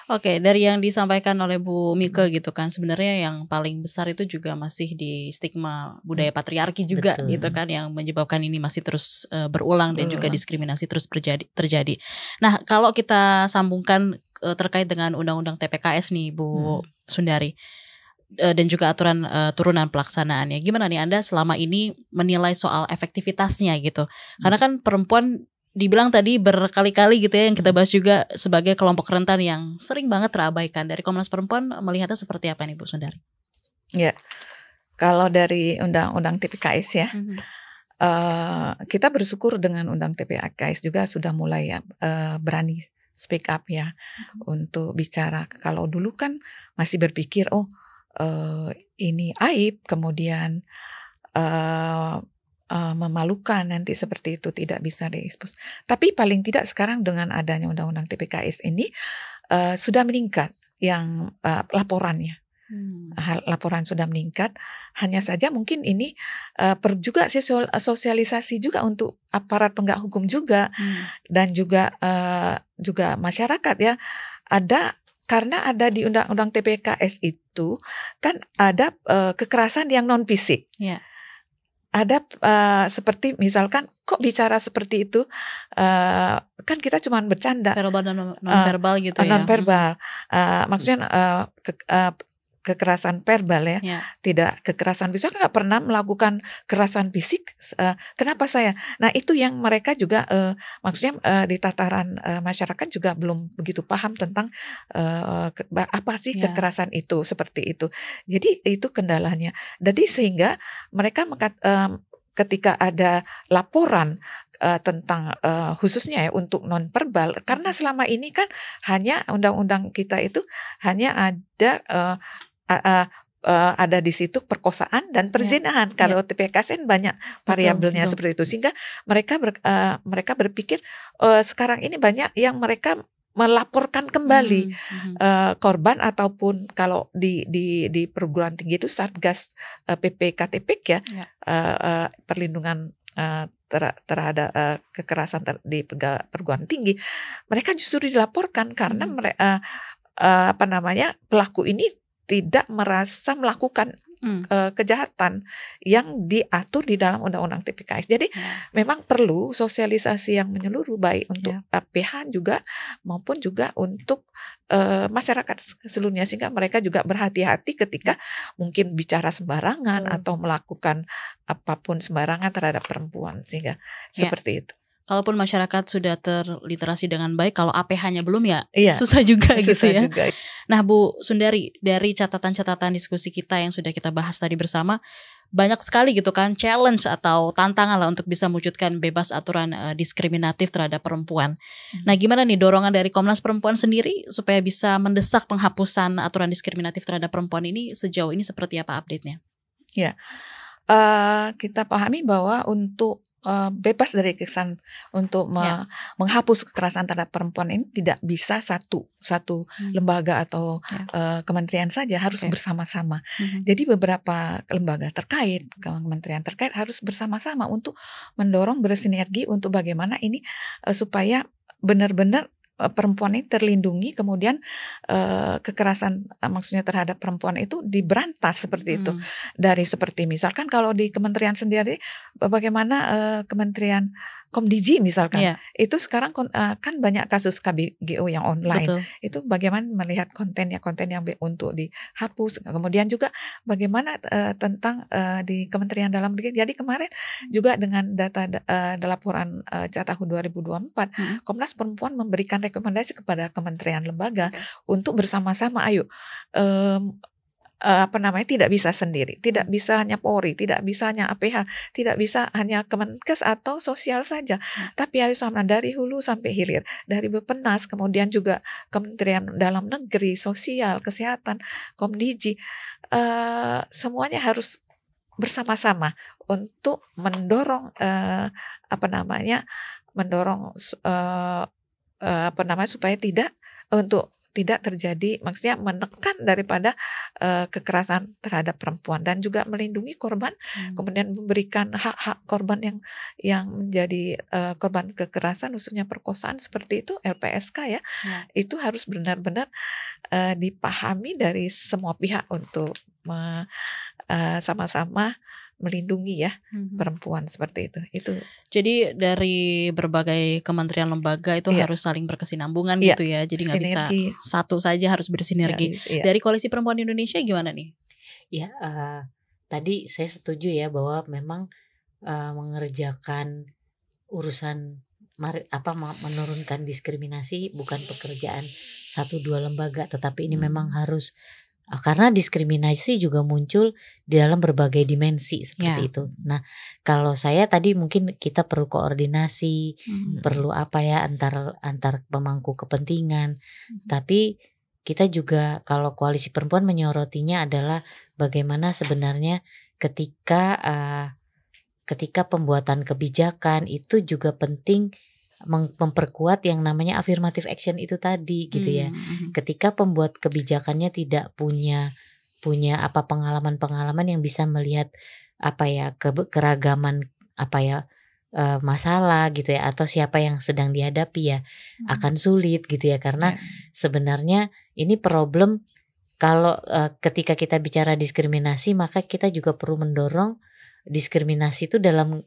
Oke, dari yang disampaikan oleh Bu Mika gitu kan, sebenarnya yang paling besar itu juga masih di stigma budaya patriarki juga. Betul. Gitu kan, yang menyebabkan ini masih terus berulang dan juga diskriminasi terus terjadi. Nah, kalau kita sambungkan terkait dengan undang-undang TPKS nih Bu Sundari, dan juga aturan turunan pelaksanaannya, gimana nih Anda selama ini menilai soal efektivitasnya gitu? Karena kan perempuan dibilang tadi berkali-kali gitu ya, yang kita bahas juga sebagai kelompok rentan yang sering banget terabaikan. Dari Komnas Perempuan melihatnya seperti apa nih Bu Sundari? Ya, kalau dari undang-undang TPKS ya, kita bersyukur dengan undang TPKS juga sudah mulai berani speak up ya, untuk bicara. Kalau dulu kan masih berpikir ini aib, kemudian memalukan nanti seperti itu, tidak bisa diekspos. Tapi paling tidak sekarang dengan adanya undang-undang TPKS ini sudah meningkat yang laporannya. Laporan sudah meningkat. Hanya saja mungkin ini juga sosialisasi juga untuk aparat penegak hukum juga, dan juga masyarakat ya. Karena ada di undang-undang TPKS itu kan ada kekerasan yang non fisik. Ada seperti misalkan kok bicara seperti itu, kan kita cuma bercanda. Verbal dan non-verbal gitu ya. Non-verbal, maksudnya kekerasan verbal ya. Tidak kekerasan fisik. Nggak pernah melakukan kekerasan fisik. Kenapa saya? Nah itu yang mereka juga maksudnya di tataran masyarakat juga belum begitu paham tentang apa sih kekerasan itu, seperti itu. Jadi itu kendalanya. Jadi sehingga mereka ketika ada laporan tentang khususnya ya untuk non-verbal, karena selama ini kan hanya undang-undang kita itu hanya ada di situ perkosaan dan perzinahan. Kalau TPKS kan banyak variabelnya seperti itu, sehingga mereka berpikir sekarang ini banyak yang mereka melaporkan kembali korban, ataupun kalau di perguruan tinggi itu Satgas PPKTP ya, perlindungan terhadap kekerasan di perguruan tinggi, mereka justru dilaporkan karena mereka pelaku ini tidak merasa melakukan kejahatan yang diatur di dalam undang-undang TPKS. Jadi memang perlu sosialisasi yang menyeluruh, baik untuk PH juga maupun juga untuk masyarakat seluruhnya, sehingga mereka juga berhati-hati ketika mungkin bicara sembarangan atau melakukan apapun sembarangan terhadap perempuan, sehingga seperti itu. Kalaupun masyarakat sudah terliterasi dengan baik, kalau APH-nya belum susah juga gitu ya. Juga. Nah Bu Sundari, dari catatan-catatan diskusi kita yang sudah kita bahas tadi bersama, banyak sekali gitu kan challenge atau tantangan lah untuk bisa mewujudkan bebas aturan diskriminatif terhadap perempuan. Nah gimana nih dorongan dari Komnas Perempuan sendiri supaya bisa mendesak penghapusan aturan diskriminatif terhadap perempuan ini, sejauh ini seperti apa update-nya? Ya, kita pahami bahwa untuk bebas dari kekerasan, untuk menghapus kekerasan terhadap perempuan ini tidak bisa satu lembaga atau kementerian saja, harus bersama-sama. Jadi beberapa lembaga terkait, kementerian terkait harus bersama-sama untuk mendorong, bersinergi untuk bagaimana ini supaya benar-benar perempuan ini terlindungi, kemudian kekerasan maksudnya terhadap perempuan itu diberantas seperti itu. Dari seperti misalkan kalau di kementerian sendiri, bagaimana kementerian Komdiji misalkan, Iya, itu sekarang kan banyak kasus KBGO yang online. betul. Itu bagaimana melihat konten yang untuk dihapus. Kemudian juga bagaimana tentang di Kementerian Dalam Negeri. Jadi kemarin juga dengan data laporan tahun 2024, Komnas Perempuan memberikan rekomendasi kepada kementerian lembaga untuk bersama-sama, ayo tidak bisa sendiri, tidak bisa hanya Polri, tidak bisa hanya APH, tidak bisa hanya Kemenkes atau sosial saja, tapi ayo sama dari hulu sampai hilir, dari Beppenas, kemudian juga Kementerian Dalam Negeri, Sosial, Kesehatan, Komdiji, semuanya harus bersama-sama untuk mendorong supaya tidak terjadi, maksudnya menekan daripada kekerasan terhadap perempuan dan juga melindungi korban, kemudian memberikan hak-hak korban yang menjadi korban kekerasan, khususnya perkosaan seperti itu, LPSK ya. Itu harus benar-benar dipahami dari semua pihak untuk sama-sama melindungi ya perempuan seperti itu. Jadi dari berbagai kementerian lembaga itu harus saling berkesinambungan gitu ya. Jadi nggak bisa satu saja, harus bersinergi. Dari Koalisi Perempuan Indonesia gimana nih? Ya, tadi saya setuju ya bahwa memang mengerjakan urusan menurunkan diskriminasi bukan pekerjaan 1-2 lembaga, tetapi ini memang harus, karena diskriminasi juga muncul di dalam berbagai dimensi seperti itu. Nah, kalau saya tadi mungkin kita perlu koordinasi, perlu antar pemangku kepentingan. Tapi kita juga, kalau Koalisi Perempuan menyorotinya adalah bagaimana sebenarnya ketika pembuatan kebijakan itu juga penting memperkuat yang namanya affirmative action itu tadi gitu ya. Ketika pembuat kebijakannya tidak punya pengalaman-pengalaman yang bisa melihat keragaman masalah gitu ya, atau siapa yang sedang dihadapi ya, akan sulit gitu ya, karena sebenarnya ini problem. Kalau ketika kita bicara diskriminasi, maka kita juga perlu mendorong diskriminasi itu dalam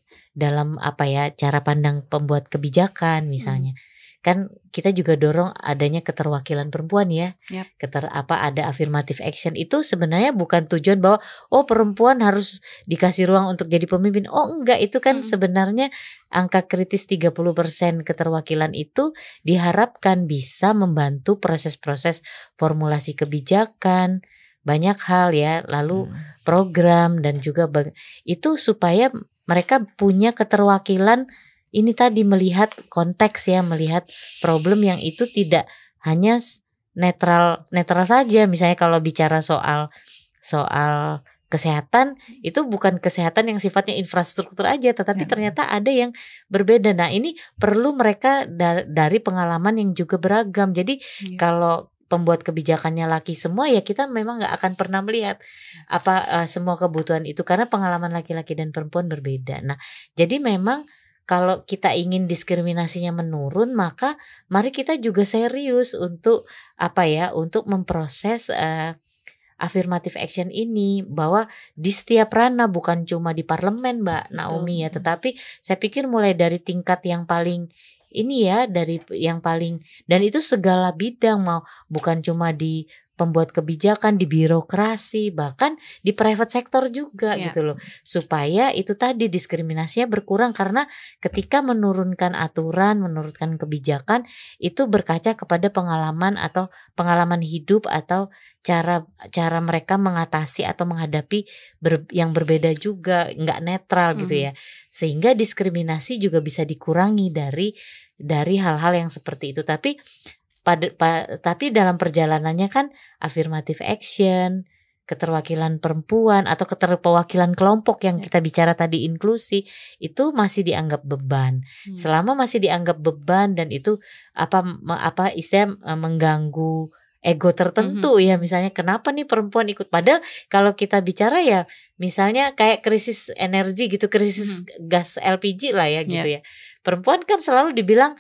cara pandang pembuat kebijakan misalnya. Kan kita juga dorong adanya keterwakilan perempuan ya. Ada affirmative action, itu sebenarnya bukan tujuan bahwa perempuan harus dikasih ruang untuk jadi pemimpin. Enggak, itu kan sebenarnya angka kritis 30% keterwakilan itu diharapkan bisa membantu proses-proses formulasi kebijakan, banyak hal ya, lalu program dan juga itu supaya mereka punya keterwakilan ini tadi, melihat konteks ya, melihat problem yang itu tidak hanya netral saja. Misalnya kalau bicara soal kesehatan, itu bukan kesehatan yang sifatnya infrastruktur aja, tetapi ternyata ada yang berbeda. Nah, ini perlu mereka dari pengalaman yang juga beragam. Jadi kalau pembuat kebijakannya laki semua ya, kita memang nggak akan pernah melihat semua kebutuhan itu, karena pengalaman laki-laki dan perempuan berbeda. Nah, jadi memang kalau kita ingin diskriminasinya menurun, maka mari kita juga serius untuk untuk memproses affirmative action ini, bahwa di setiap ranah, bukan cuma di parlemen Mbak Naomi ya, tetapi saya pikir mulai dari tingkat yang paling ini ya, dari yang paling, dan itu segala bidang, bukan cuma di pembuat kebijakan, di birokrasi, bahkan di private sector juga gitu loh, supaya itu tadi diskriminasinya berkurang. Karena ketika menurunkan aturan, menurunkan kebijakan, itu berkaca kepada pengalaman hidup atau cara mereka mengatasi atau menghadapi yang berbeda juga, nggak netral gitu ya, sehingga diskriminasi juga bisa dikurangi dari hal-hal yang seperti itu. Tapi dalam perjalanannya kan affirmative action, keterwakilan perempuan atau keterwakilan kelompok yang kita bicara tadi, inklusi, itu masih dianggap beban. Selama masih dianggap beban dan itu istilah mengganggu ego tertentu ya, misalnya kenapa nih perempuan ikut, padahal kalau kita bicara ya misalnya kayak krisis energi gitu, krisis gas LPG lah ya gitu ya, perempuan kan selalu dibilang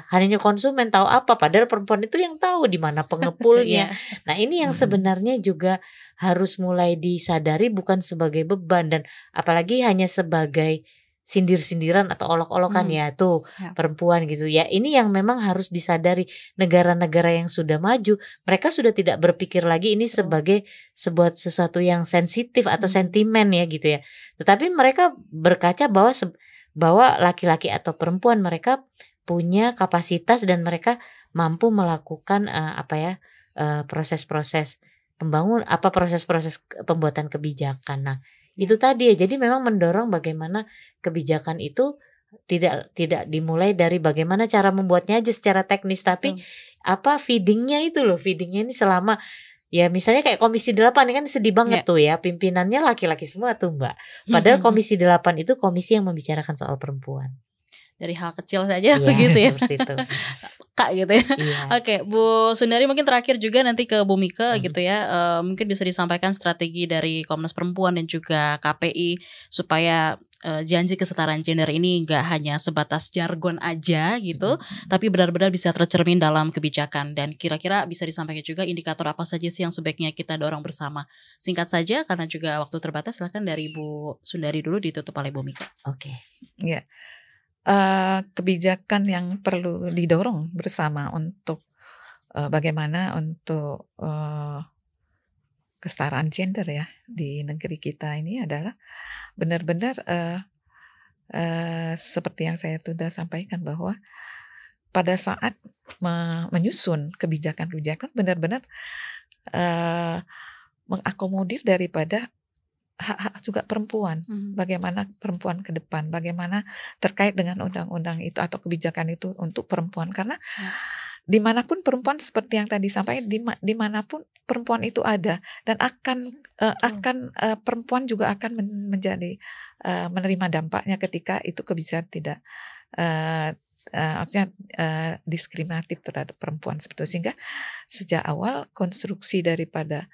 hanya konsumen tahu apa, padahal perempuan itu yang tahu di mana pengepulnya. Nah, ini yang sebenarnya juga harus mulai disadari, bukan sebagai beban, dan apalagi hanya sebagai sindir-sindiran atau olok-olokan ya tuh perempuan gitu ya. Ini yang memang harus disadari, negara-negara yang sudah maju, mereka sudah tidak berpikir lagi ini sebagai sebuah sesuatu yang sensitif atau sentimen ya gitu ya. Tetapi mereka berkaca bahwa laki-laki atau perempuan mereka punya kapasitas dan mereka mampu melakukan proses-proses proses-proses pembuatan kebijakan. Nah, itu tadi ya. Jadi memang mendorong bagaimana kebijakan itu tidak dimulai dari bagaimana cara membuatnya aja secara teknis, tapi feedingnya itu loh. Feedingnya ini selama ya misalnya kayak Komisi 8 ini kan sedih banget tuh ya, pimpinannya laki-laki semua tuh Mbak. Padahal Komisi 8 itu komisi yang membicarakan soal perempuan. Dari hal kecil saja begitu ya. Seperti itu. Kak gitu ya. Oke, Bu Sundari, mungkin terakhir juga nanti ke Bu Mika gitu ya. Mungkin bisa disampaikan strategi dari Komnas Perempuan dan juga KPI supaya janji kesetaraan gender ini gak hanya sebatas jargon aja gitu, tapi benar-benar bisa tercermin dalam kebijakan. Dan kira-kira bisa disampaikan juga indikator apa saja sih yang sebaiknya kita dorong bersama. Singkat saja karena juga waktu terbatas, silakan dari Bu Sundari dulu, ditutup oleh Bu Mika. Oke. Ya. Kebijakan yang perlu didorong bersama untuk bagaimana untuk kesetaraan gender ya di negeri kita ini adalah benar-benar seperti yang saya sudah sampaikan, bahwa pada saat menyusun kebijakan-kebijakan benar-benar mengakomodir daripada hak-hak juga perempuan, bagaimana perempuan ke depan, bagaimana terkait dengan undang-undang itu atau kebijakan itu untuk perempuan, karena dimanapun perempuan seperti yang tadi sampaikan, dimanapun perempuan itu ada dan akan perempuan juga akan menjadi menerima dampaknya ketika itu kebijakan tidak diskriminatif terhadap perempuan seperti itu. Sehingga sejak awal konstruksi daripada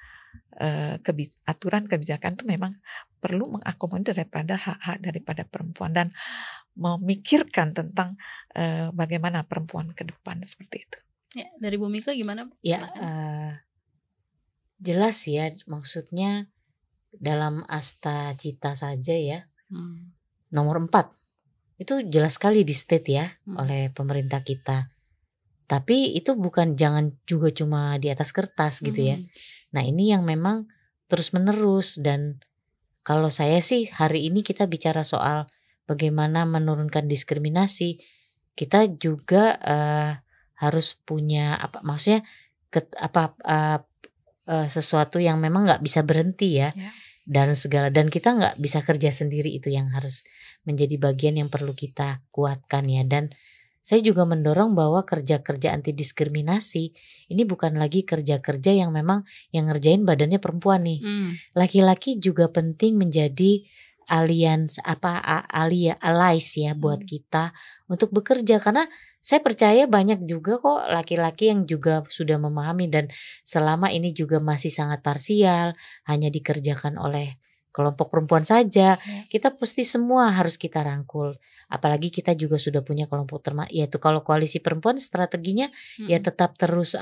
aturan kebijakan itu memang perlu mengakomodir daripada hak-hak daripada perempuan dan memikirkan tentang bagaimana perempuan ke depan seperti itu. Ya, dari Bu Mika gimana? Ya, jelas ya, maksudnya dalam Asta Cita saja ya, nomor 4 itu jelas sekali di state ya oleh pemerintah kita. Tapi itu jangan juga cuma di atas kertas gitu ya. Nah ini yang memang terus menerus, dan kalau saya sih hari ini kita bicara soal bagaimana menurunkan diskriminasi, kita juga harus punya sesuatu yang memang nggak bisa berhenti ya. Dan kita nggak bisa kerja sendiri, itu yang harus menjadi bagian yang perlu kita kuatkan ya. Dan saya juga mendorong bahwa kerja-kerja anti diskriminasi ini bukan lagi kerja-kerja yang memang yang ngerjain badannya perempuan nih. Laki-laki juga penting menjadi allies ya buat kita untuk bekerja, karena saya percaya banyak juga kok laki-laki yang juga sudah memahami, dan selama ini juga masih sangat parsial, hanya dikerjakan oleh kelompok perempuan saja. Kita pasti semua harus kita rangkul. Apalagi kita juga sudah punya kelompok yaitu kalau koalisi perempuan strateginya ya tetap terus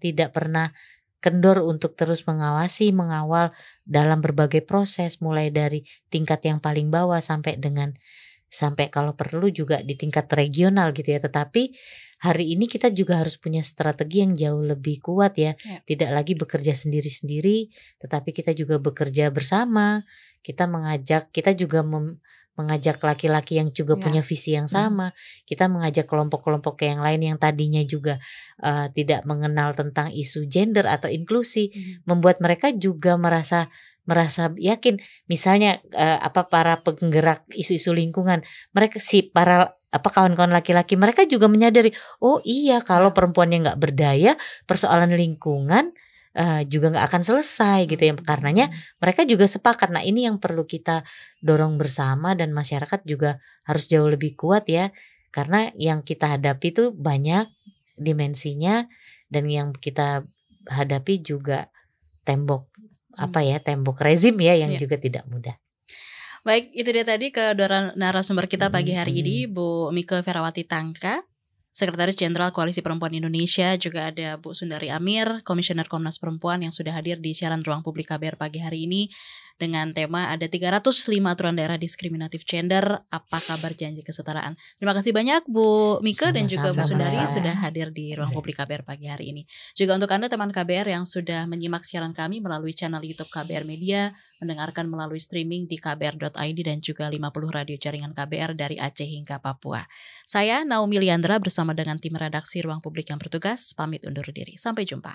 tidak pernah kendor untuk terus mengawal dalam berbagai proses, mulai dari tingkat yang paling bawah sampai kalau perlu juga di tingkat regional gitu ya. Tetapi hari ini kita juga harus punya strategi yang jauh lebih kuat ya. Tidak lagi bekerja sendiri-sendiri, tetapi kita juga bekerja bersama. Kita juga mengajak laki-laki yang juga punya visi yang sama. Kita mengajak kelompok-kelompok yang lain yang tadinya juga tidak mengenal tentang isu gender atau inklusi, membuat mereka juga merasa yakin. Misalnya para penggerak isu-isu lingkungan, mereka para kawan-kawan laki-laki, mereka juga menyadari, oh iya kalau perempuannya nggak berdaya, persoalan lingkungan juga nggak akan selesai gitu ya. Karenanya mereka juga sepakat. Nah ini yang perlu kita dorong bersama, dan masyarakat juga harus jauh lebih kuat ya, karena yang kita hadapi itu banyak dimensinya, dan yang kita hadapi juga tembok rezim ya yang juga tidak mudah. Baik, itu dia tadi kedua narasumber kita pagi hari ini, Bu Mika Ferawati Tangka, Sekretaris Jenderal Koalisi Perempuan Indonesia, juga ada Bu Sundari Amir, Komisioner Komnas Perempuan yang sudah hadir di siaran Ruang Publik KBR pagi hari ini. dengan tema ada 305 aturan daerah diskriminatif gender, apa kabar janji kesetaraan. Terima kasih banyak Bu Mika dan juga Bu Sundari sudah hadir di Ruang Publik KBR pagi hari ini. Juga untuk Anda teman KBR yang sudah menyimak siaran kami melalui channel YouTube KBR Media, mendengarkan melalui streaming di kbr.id dan juga 50 radio jaringan KBR dari Aceh hingga Papua. Saya Naomi Liandra bersama dengan tim redaksi Ruang Publik yang bertugas pamit undur diri. Sampai jumpa.